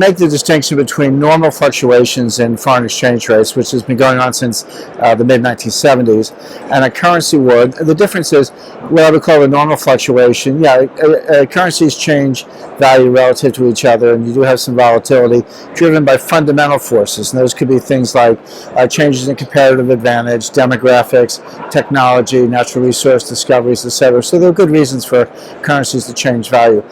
make the distinction between normal fluctuations in foreign exchange rates, which has been going on since the mid-1970s, and a currency war. The difference is what I would call a normal fluctuation. Yeah, currencies change value relative to each other, and you do have some volatility driven by fundamental forces. And those could be things like changes in comparative advantage, demographics, technology, natural resource discoveries, etc. So there are good reasons for currencies to change value.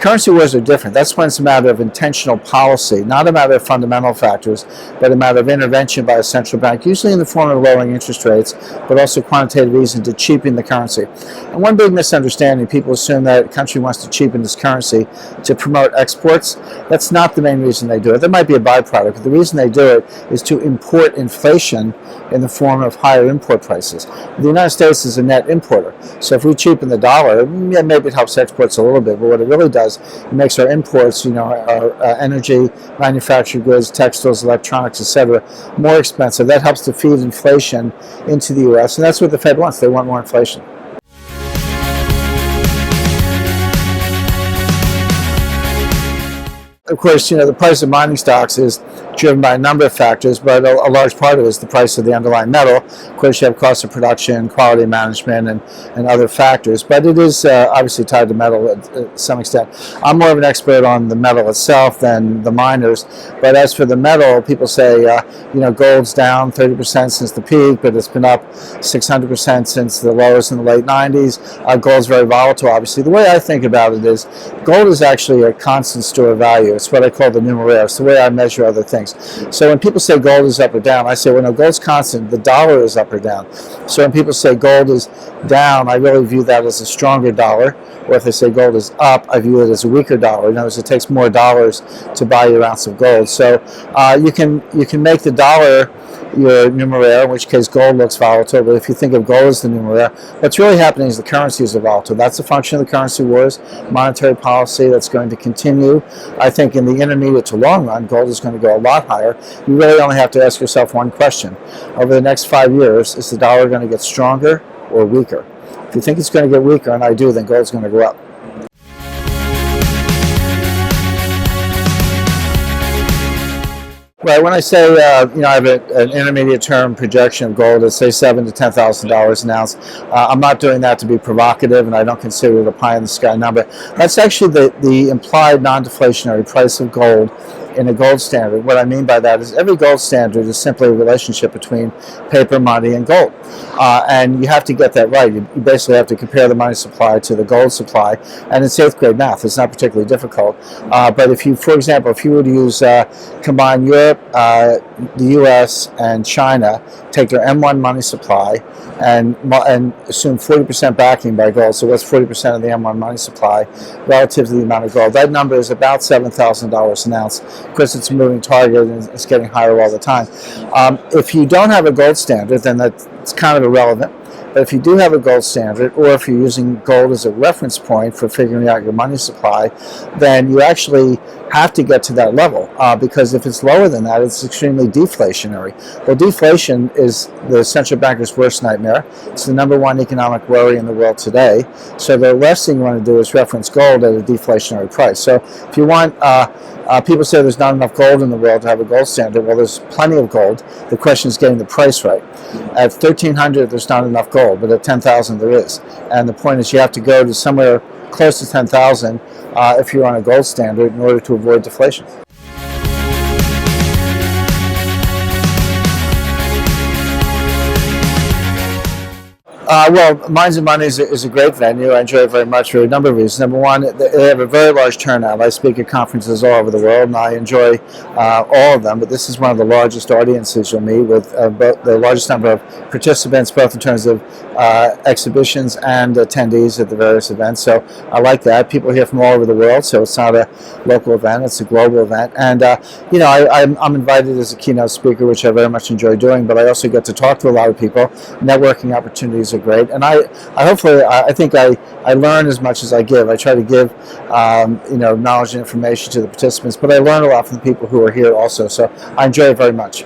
Currency wars are different. That's when it's a matter of intentional policy, not a matter of fundamental factors, but a matter of intervention by a central bank, usually in the form of lowering interest rates, but also quantitative easing to cheapen the currency. And one big misunderstanding, people assume that a country wants to cheapen its currency to promote exports. That's not the main reason they do it. That might be a byproduct. The reason they do it is to import inflation in the form of higher import prices. The United States is a net importer. So if we cheapen the dollar, yeah, maybe it helps exports a little bit, but what it really does, it makes our imports, our energy, manufactured goods, textiles, electronics, etc., more expensive. That helps to feed inflation into the U.S., and that's what the Fed wants. They want more inflation. Of course, the price of mining stocks is driven by a number of factors, but a large part of it is the price of the underlying metal. Of course, you have cost of production, quality management, and other factors, but it is obviously tied to metal to some extent. I'm more of an expert on the metal itself than the miners, but as for the metal, people say, gold's down 30% since the peak, but it's been up 600% since the lows in the late 90s. Gold's very volatile, obviously. The way I think about it is gold is actually a constant store of value. It's what I call the numeraire. It's the way I measure other things. So when people say gold is up or down, I say, well, no, gold's constant. The dollar is up or down. So when people say gold is down, I really view that as a stronger dollar. Or if they say gold is up, I view it as a weaker dollar. In other words, it takes more dollars to buy your ounce of gold. So you can make the dollar your numeraire, in which case gold looks volatile. But if you think of gold as the numeraire, what's really happening is the currencies are volatile. That's a function of the currency wars, monetary policy that's going to continue. I think in the intermediate to long run, gold is going to go a lot higher. You really only have to ask yourself one question. Over the next 5 years, is the dollar going to get stronger or weaker? If you think it's going to get weaker, and I do, then gold's going to go up. Right. When I say, I have an intermediate term projection of gold at, say, $7,000 to $10,000 an ounce, I'm not doing that to be provocative, and I don't consider it a pie-in-the-sky number. That's actually the implied non-deflationary price of gold in a gold standard. What I mean by that is every gold standard is simply a relationship between paper money and gold. And you have to get that right. You basically have to compare the money supply to the gold supply. And it's 8th grade math. It's not particularly difficult. But if you, for example, if you were to use combine Europe, the U.S., and China, take their M1 money supply and assume 40% backing by gold. So what's 40% of the M1 money supply relative to the amount of gold? That number is about $7,000 an ounce. Of course, it's a moving target and it's getting higher all the time. If you don't have a gold standard, then that's kind of irrelevant. But if you do have a gold standard, or if you're using gold as a reference point for figuring out your money supply, then you actually have to get to that level, because if it's lower than that, it's extremely deflationary. Well, deflation is the central banker's worst nightmare. It's the #1 economic worry in the world today. So the last thing you want to do is reference gold at a deflationary price. So if you want, people say there's not enough gold in the world to have a gold standard. Well, there's plenty of gold. The question is getting the price right. At 1,300, there's not enough gold, but at 10,000, there is. And the point is you have to go to somewhere close to 10,000 if you're on a gold standard in order to avoid deflation. Well, Minds and Money is a great venue. I enjoy it very much for a number of reasons. #1, they have a very large turnout. I speak at conferences all over the world, and I enjoy all of them, but this is one of the largest audiences you'll meet, with the largest number of participants, both in terms of exhibitions and attendees at the various events. So I like that. People here from all over the world, so it's not a local event, it's a global event. And, I'm invited as a keynote speaker, which I very much enjoy doing, but I also get to talk to a lot of people. Networking opportunities are great, and I think I learn as much as I give. I try to give knowledge and information to the participants, but I learn a lot from the people who are here also, so I enjoy it very much.